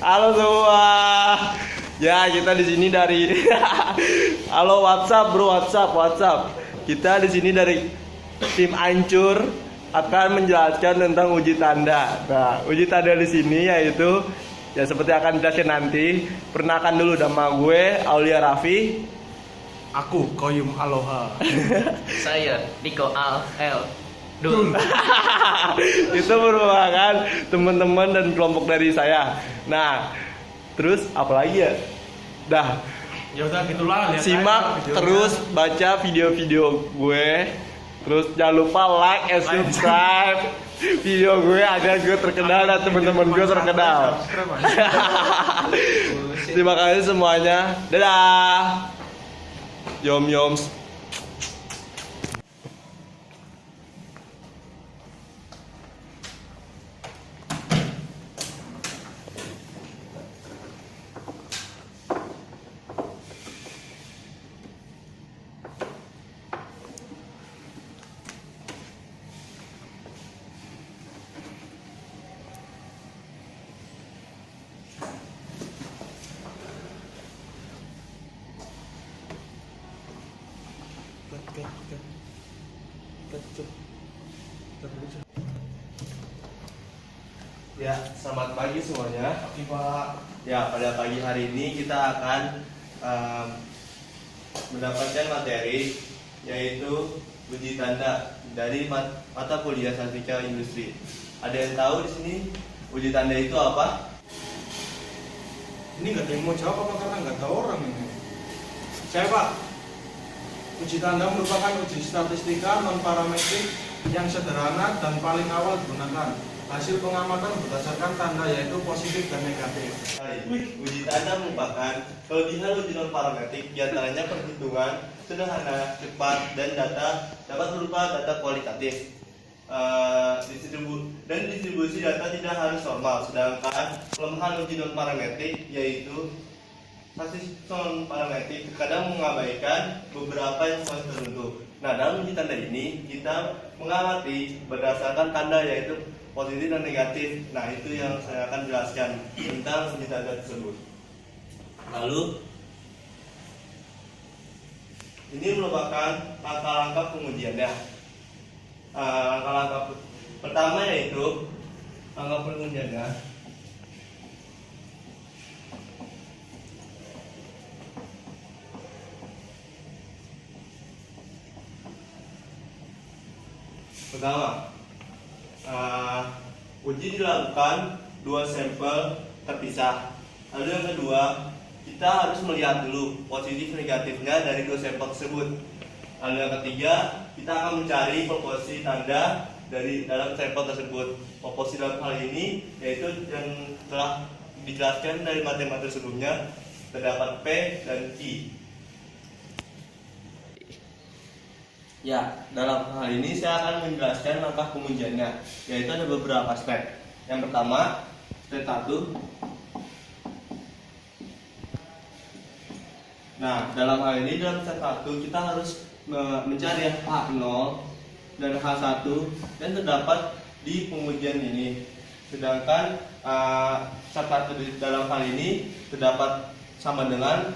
Halo semua. Ya, kita di sini dari Halo WhatsApp, Bro, WhatsApp. Kita di sini dari tim Ancur akan menjelaskan tentang uji tanda. Nah, uji tanda di sini yaitu ya seperti akan dijelaskan nanti. Perkenalkan dulu, nama gue Aulia Raffi. Aku Koyum Aloha. Saya Niko Al L Dul. Itu merupakan teman-teman dan kelompok dari saya. Nah, terus apa lagi ya? Dah, Ya udah gitulah, lihat simak aja videonya. terus, baca video-video gue. Terus jangan lupa like and subscribe video gue agar gue terkenal dan teman-teman gue terkenal. Subscribe aja. Terima kasih semuanya. Dadah. Yoms. Ya, selamat pagi semuanya. Oke Pak. Ya, pada pagi hari ini kita akan mendapatkan materi yaitu uji tanda dari mata kuliah Statistika Industri. Ada yang tahu di sini uji tanda itu apa? Ini nggak ada yang mau jawab apa karena nggak tahu orang ini. Saya Pak. Uji tanda merupakan uji statistika non parametrik yang sederhana dan paling awal digunakan. Hasil pengamatan berdasarkan tanda yaitu positif dan negatif. Uji tanda merupakan kelebihan uji non parametrik, diantaranya perhitungan sederhana, cepat, dan data dapat berupa data kualitatif. Distribusi data tidak harus normal. Sedangkan kelemahan uji non parametrik yaitu statistik non parametrik terkadang mengabaikan beberapa informasi tertentu. Nah, dalam uji tanda ini kita mengamati berdasarkan tanda yaitu positif dan negatif. Nah, itu yang saya akan jelaskan tentang uji tanda tersebut. Lalu, ini merupakan langkah-langkah pengujiannya. Langkah-langkah pertama yaitu langkah pengujiannya. Pertama, uji dilakukan 2 sampel terpisah. Lalu yang kedua, kita harus melihat dulu positif negatifnya dari 2 sampel tersebut. Lalu yang ketiga, kita akan mencari proporsi tanda dari dalam sampel tersebut. Proporsi dalam hal ini yaitu yang telah dijelaskan dari materi sebelumnya, terdapat P dan Q. Ya, dalam hal ini saya akan menjelaskan langkah pengujiannya, yaitu ada beberapa step. Yang pertama, step 1. Nah, dalam hal ini dalam step 1 kita harus mencari H0 dan H1 yang terdapat di pengujian ini. Sedangkan step 1 dalam hal ini terdapat sama dengan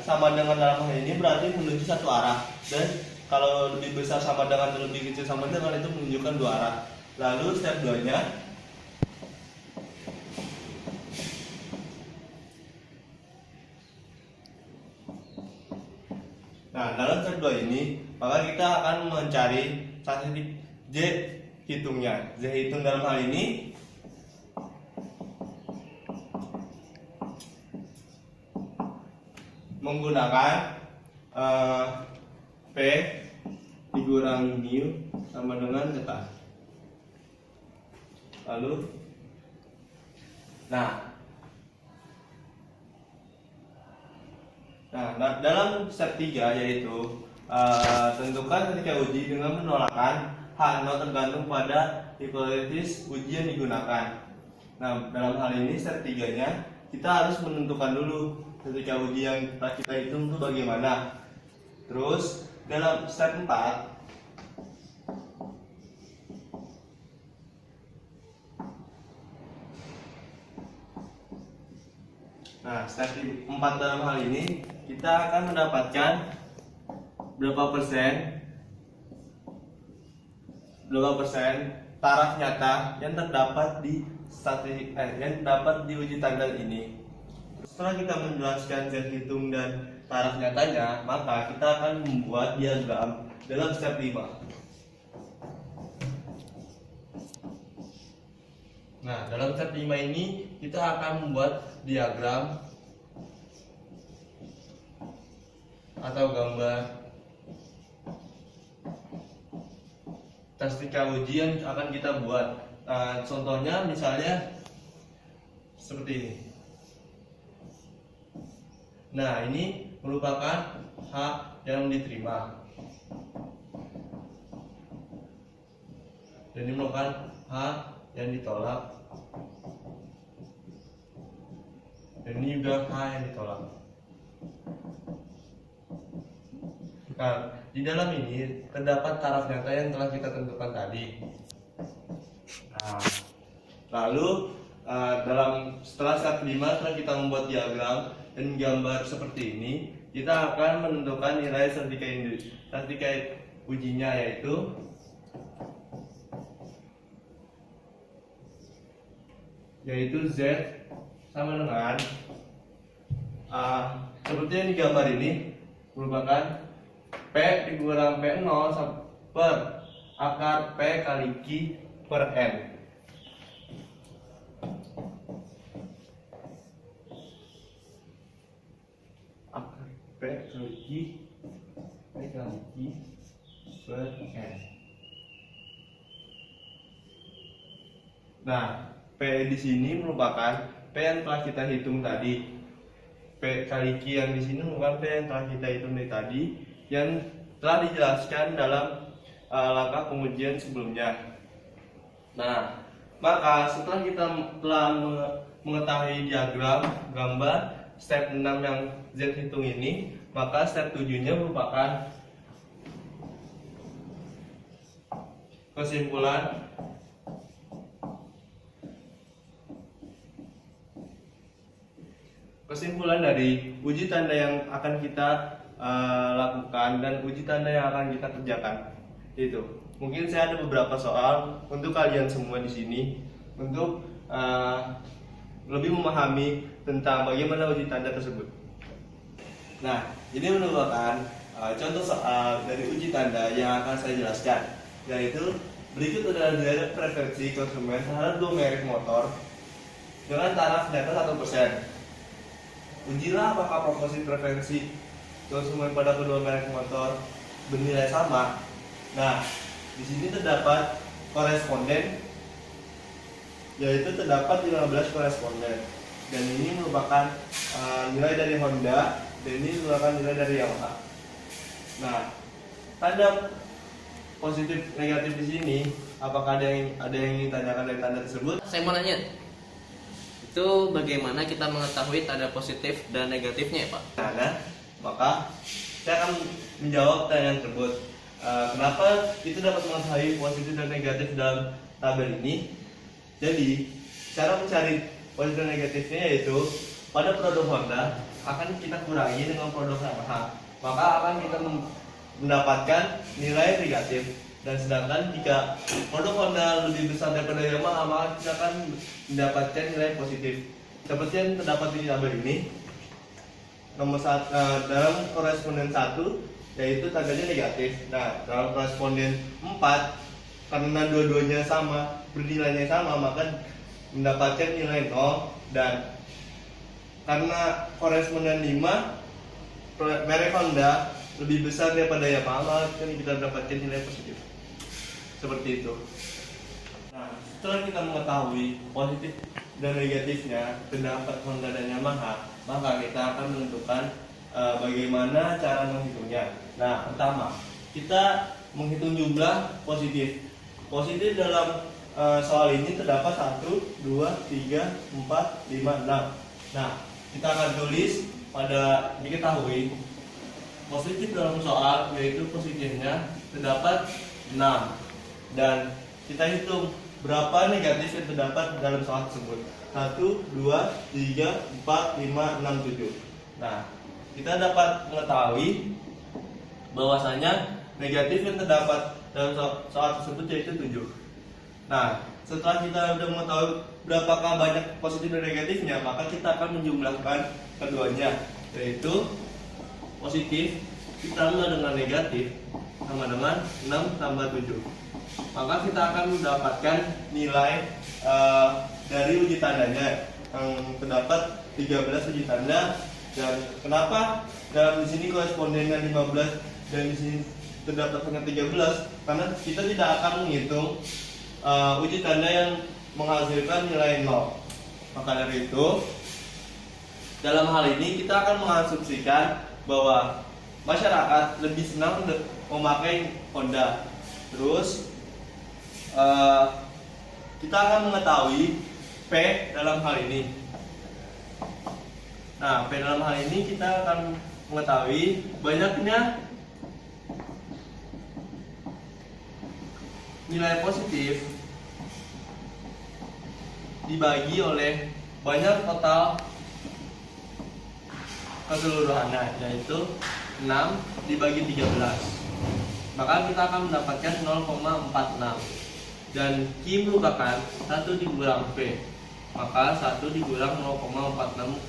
dalam hal ini berarti menuju satu arah, dan kalau lebih besar sama dengan dan lebih kecil sama dengan itu menunjukkan 2 arah. Lalu step 2-nya Nah, dalam step 2 ini maka kita akan mencari statistik Z hitungnya. Z hitung dalam hal ini menggunakan P dikurangi mu sama dengan zeta. Lalu, nah, dalam step 3 yaitu tentukan ketika uji dengan penolakan H0 tergantung pada hipotesis uji yang digunakan. Nah, dalam hal ini step 3-nya kita harus menentukan dulu ketika uji yang kita hitung itu bagaimana. Terus dalam step 4 Nah, step 4 dalam hal ini kita akan mendapatkan berapa persen taraf nyata yang terdapat di yang terdapat di uji tanda ini. Setelah kita menjelaskan Z hitung dan taraf nyatanya, maka kita akan membuat diagram dalam step 5. Nah, dalam step 5 ini kita akan membuat diagram atau gambar statistika uji yang akan kita buat. Nah, contohnya misalnya seperti ini. Nah, ini merupakan hak yang diterima. Dan ini merupakan hak yang ditolak. Dan ini juga hak yang ditolak. Nah, di dalam ini terdapat taraf nyata yang telah kita tentukan tadi. Nah, lalu setelah step 5, setelah kita membuat diagram dan gambar seperti ini, kita akan menentukan nilai statistika ujinya, yaitu Z sama dengan seperti yang digambar ini merupakan P dikurang P0 per akar P kali Q per N. Akar P kali Q per N. Nah, P di sini merupakan P yang telah kita hitung tadi. P kali Q yang di sini merupakan P yang telah kita hitung tadi, yang telah dijelaskan dalam langkah pengujian sebelumnya. Nah, maka setelah kita telah mengetahui diagram gambar step 6 yang Z hitung ini, maka step 7-nya merupakan kesimpulan dari uji tanda yang akan kita lakukan dan uji tanda yang akan kita kerjakan. Itu mungkin saya ada beberapa soal untuk kalian semua di sini untuk lebih memahami tentang bagaimana uji tanda tersebut. Nah, ini merupakan contoh soal dari uji tanda yang akan saya jelaskan, yaitu berikut adalah nilai preferensi konsumen terhadap 2 merek motor dengan taraf nyata 1%. Ujilah apakah proporsi preferensi konsumen pada kedua merek motor bernilai sama. Nah, di sini terdapat koresponden, yaitu terdapat 15 koresponden, dan ini merupakan nilai dari Honda, dan ini merupakan nilai dari Yamaha. Nah, tanda positif negatif di sini, apakah ada yang ingin tanyakan dari tanda tersebut? Saya mau nanya, itu bagaimana kita mengetahui tanda positif dan negatifnya ya Pak? Nah, maka saya akan menjawab pertanyaan tersebut. Kenapa itu dapat mengetahui positif dan negatif dalam tabel ini? Jadi, cara mencari positif dan negatifnya yaitu pada produk Honda akan kita kurangi dengan produk Yamaha, maka akan kita mendapatkan nilai negatif. Dan sedangkan jika produk Honda lebih besar daripada Yamaha, maka kita akan mendapatkan nilai positif. Seperti yang terdapat di tabel ini, nomor dalam koresponden 1 yaitu tandanya negatif. Nah, dalam koresponden 4, karena dua-duanya sama, bernilainya sama, maka mendapatkan nilai 0. Dan karena koresponden 5, merek Honda lebih besar daripada Yamaha, maka kita mendapatkan nilai positif. Seperti itu. Nah, setelah kita mengetahui positif dan negatifnya pendapat Honda dan Yamaha, maka kita akan menentukan bagaimana cara menghitungnya. Nah, pertama, kita menghitung jumlah positif. Positif dalam soal ini terdapat 1, 2, 3, 4, 5, 6. Nah, kita akan tulis pada diketahui positif dalam soal, yaitu positifnya terdapat 6. Dan kita hitung berapa negatif yang terdapat dalam soal tersebut. 1, 2, 3, 4, 5, 6, 7. Nah, kita dapat mengetahui bahwasanya negatif yang terdapat dalam soal tersebut yaitu 7. Nah, setelah kita sudah mengetahui berapakah banyak positif dan negatifnya, maka kita akan menjumlahkan keduanya, yaitu positif ditambah dengan negatif sama dengan 6 tambah 7. Maka kita akan mendapatkan nilai dari uji tandanya yang terdapat 13 uji tanda. Dan kenapa dalam di sini korespondennya 15 dan di sini terdapat hanya 13? Karena kita tidak akan menghitung uji tanda yang menghasilkan nilai 0. Maka dari itu, dalam hal ini kita akan mengasumsikan bahwa masyarakat lebih senang memakai Honda. Terus kita akan mengetahui P dalam hal ini. Nah, P dalam hal ini kita akan mengetahui banyaknya nilai positif dibagi oleh banyak total keseluruhannya, yaitu 6 dibagi 13. Maka kita akan mendapatkan 0,46. Dan Q merupakan 1 dikurang P. Maka 1 dikurang 0,46,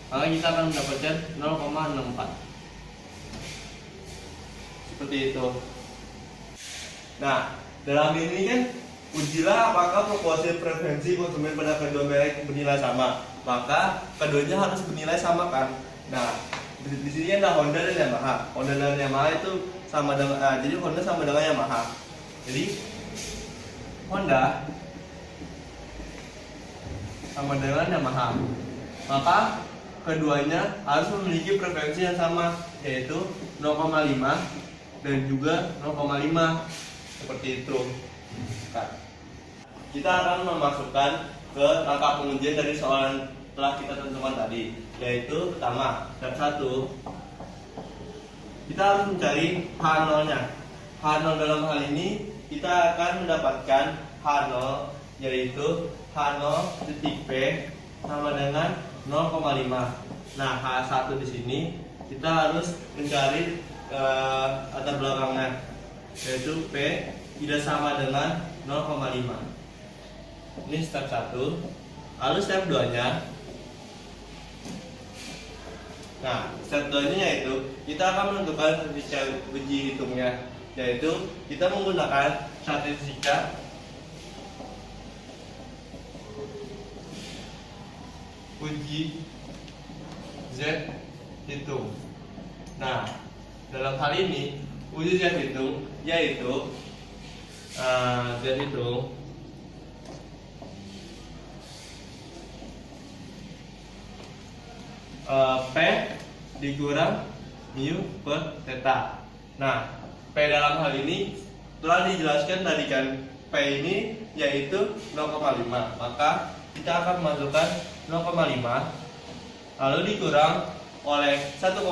maka kita akan mendapatkan 0,64. Seperti itu. Nah, dalam ini kan ujilah apakah proporsi preferensi konsumen pada kedua merek bernilai sama. Maka keduanya harus bernilai sama kan. Nah, di sini ada Honda dan Yamaha. Honda dan Yamaha itu sama dengan jadi Honda sama dengan Yamaha. Jadi Honda sama dengan Yamaha. Maka keduanya harus memiliki preferensi yang sama, yaitu 0,5 dan juga 0,5. Seperti itu. Nah, kita akan memasukkan ke rangka pengujian dari soalan telah kita tentukan tadi, yaitu pertama, step 1, kita harus mencari H0 nya. H0 dalam hal ini kita akan mendapatkan H0, yaitu H0 titik P sama dengan 0,5. Nah, H1 di sini kita harus mencari latar belakangnya, yaitu P tidak sama dengan 0,5. Ini step 1. Lalu step 2 nya, nah step 2 nya yaitu kita akan menentukan uji hitungnya, yaitu kita menggunakan statistika uji Z hitung. Nah, dalam hal ini uji Z hitung yaitu Z hitung P dikurang mu per theta. Nah, P dalam hal ini telah dijelaskan tadi kan, P ini yaitu 0,5. Maka kita akan memasukkan 0,5 lalu dikurang oleh 1,2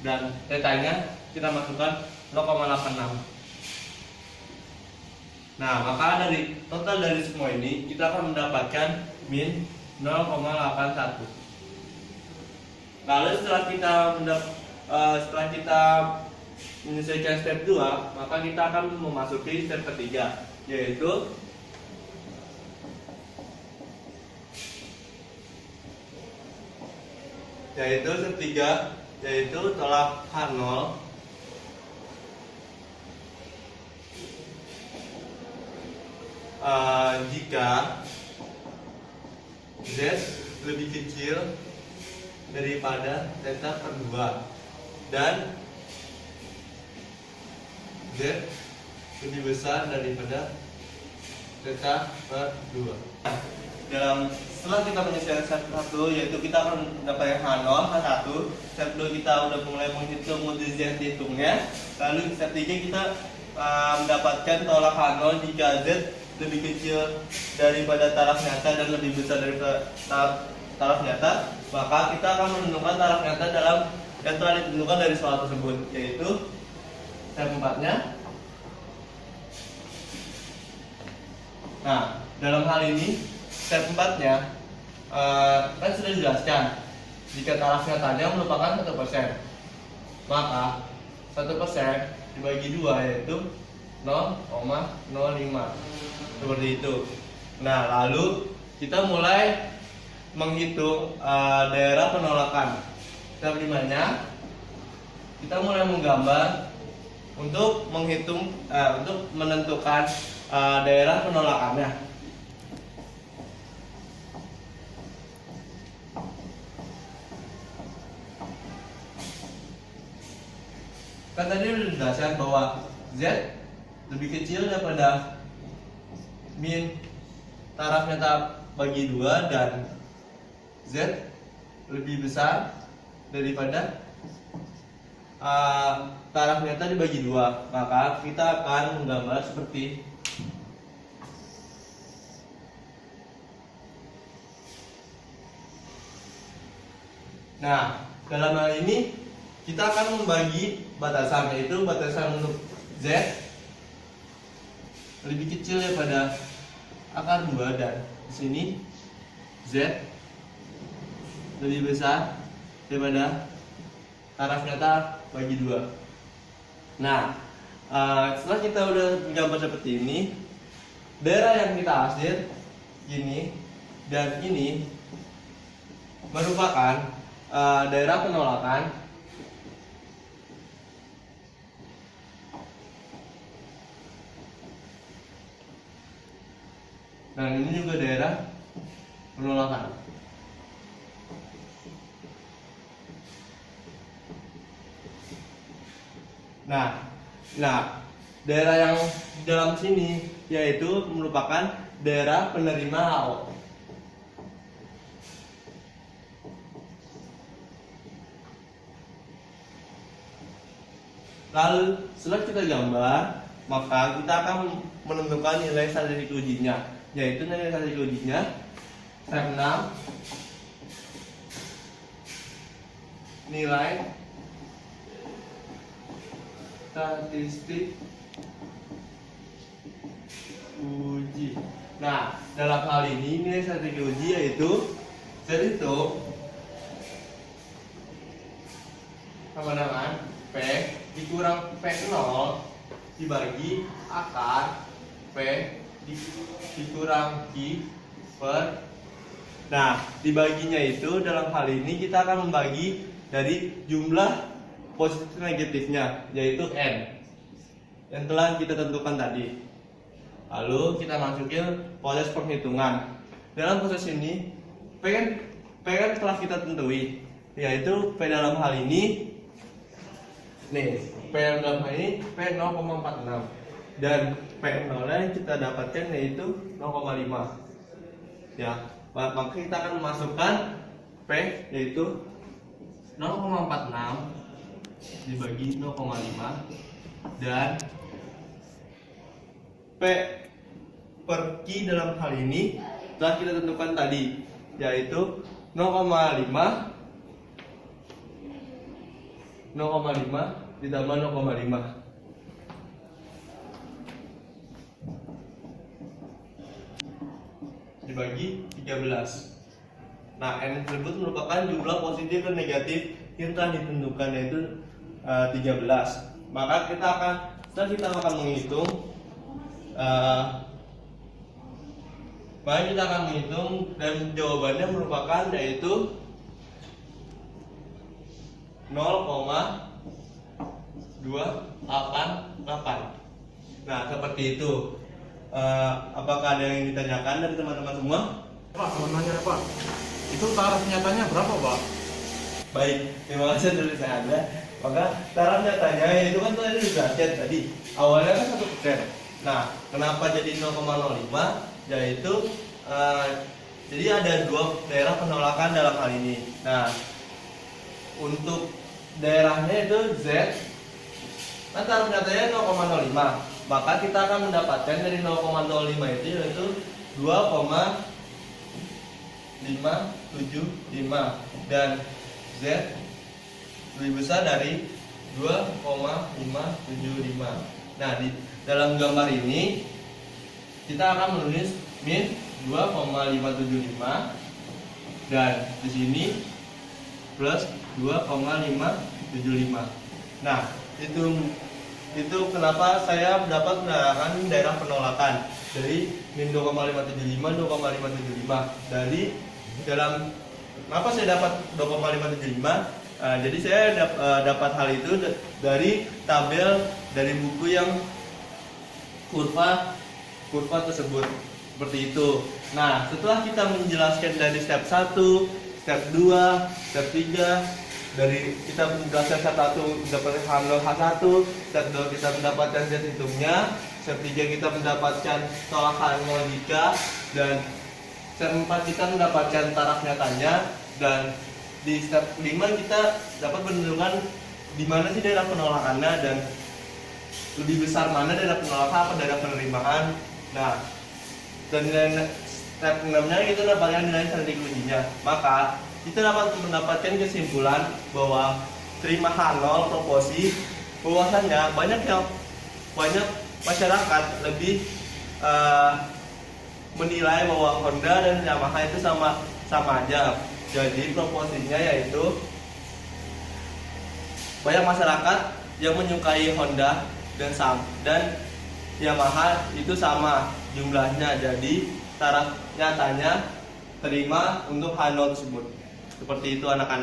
dan tetanya kita masukkan 0,86. Nah, maka dari total dari semua ini kita akan mendapatkan min 0,81. Lalu setelah kita menyelesaikan step 2, maka kita akan memasuki step ketiga, yaitu step 3, yaitu tolak H0 jika Z lebih kecil daripada theta per 2 dan Z lebih besar daripada theta per 2. Setelah kita menyelesaikan step 1, yaitu kita akan mendapatkan H0, H1. Step 2 kita udah mulai menghitung uji Z hitungnya. Lalu step 3 kita mendapatkan tolak H0 jika Z lebih kecil daripada taraf nyata dan lebih besar daripada taraf nyata. Maka kita akan menentukan taraf nyata dalam yang telah ditentukan dari soal tersebut, yaitu step 4 nya Nah, dalam hal ini step 4-nya kan sudah dijelaskan jika taraf nyatanya merupakan 1%, maka 1% dibagi 2 yaitu 0,05 seperti itu. Nah, lalu kita mulai menghitung daerah penolakan. Step 5-nya kita mulai menggambar untuk menghitung untuk menentukan daerah penolakannya. Kan tadi udah dijelaskan bahwa Z lebih kecil daripada min taraf nyata bagi 2 dan Z lebih besar daripada taraf nyata dibagi 2. Maka kita akan menggambar seperti nah, dalam hal ini kita akan membagi batasan, yaitu batasan untuk Z lebih kecil daripada akar 2 dan di sini Z lebih besar daripada taraf nyata bagi 2. Nah, setelah kita udah gambar seperti ini, daerah yang kita hasil ini dan ini merupakan daerah penolakan. Dan ini juga daerah penolakan. Nah, daerah yang di dalam sini yaitu merupakan daerah penerima HO. Lalu setelah kita gambar, maka kita akan menentukan nilai statistik ujinya, yaitu nilai statistik ujinya step 6 nilai statistik uji. Nah, dalam hal ini nilai statistik uji yaitu Z itu sama dengan P dikurang P0 dibagi akar P dikurang Q per. Nah, dibaginya itu dalam hal ini kita akan membagi dari jumlah positif negatifnya, yaitu N yang telah kita tentukan tadi. Lalu kita masukin proses penghitungan. Dalam proses ini P kan telah kita tentui, yaitu P dalam hal ini P dalam hal ini P 0,46 dan P0 yang kita dapatkan yaitu 0,5. Ya, maka kita akan memasukkan P yaitu 0,46 dibagi 0,5 dan P per Q dalam hal ini telah kita tentukan tadi, yaitu 0,5 ditambah 0,5 dibagi 13. Nah, N tersebut merupakan jumlah positif dan negatif yang telah ditentukan, yaitu 13. Maka setelah kita akan menghitung dan jawabannya merupakan yaitu 0,288. Nah, seperti itu. Apakah ada yang ditanyakan dari teman-teman semua? Pak, mau nanya Pak, itu taraf nyatanya berapa Pak? Baik, terima kasih dari Anda. Maka taraf nyatanya itu kan tadi dijelaskan tadi. Awalnya kan 1%. Nah, kenapa jadi 0,05? Yaitu jadi ada dua daerah penolakan dalam hal ini. Nah, untuk daerahnya itu Z, kan taraf nyatanya 0,05. Maka kita akan mendapatkan dari 0,05 itu yaitu 2,575 dan Z lebih besar dari 2,575. Nah, di dalam gambar ini kita akan menulis min 2,575 dan di sini plus 2,575. Nah, itu kenapa saya dapat mendapatkan daerah penolakan dari min 2,575 2,575. Dari dalam kenapa saya dapat 2,575? Jadi saya dapat hal itu dari tabel dari buku yang kurva tersebut seperti itu. Nah, setelah kita menjelaskan dari step 1, step 2, step 3, dari kita menjelaskan step 1 mendapatkan H1, step 2 kita mendapatkan Z hitungnya, step 3 kita mendapatkan tolakan logika, dan step 4 kita mendapatkan taraf nyatanya, dan di step 5 kita dapat menentukan di mana sih daerah penolakannya dan lebih besar mana daerah penolakan apa daerah penerimaan. Nah, dan step 6-nya kita dapatkan nilai strategi ujinya. Maka kita dapat mendapatkan kesimpulan bahwa terima H0 proporsi bahwasannya banyak masyarakat lebih menilai bahwa Honda dan Yamaha itu sama aja. Jadi proporsinya yaitu banyak masyarakat yang menyukai Honda dan Yamaha itu sama jumlahnya. Jadi taraf nyatanya terima untuk H0 tersebut. Seperti itu anak-anak.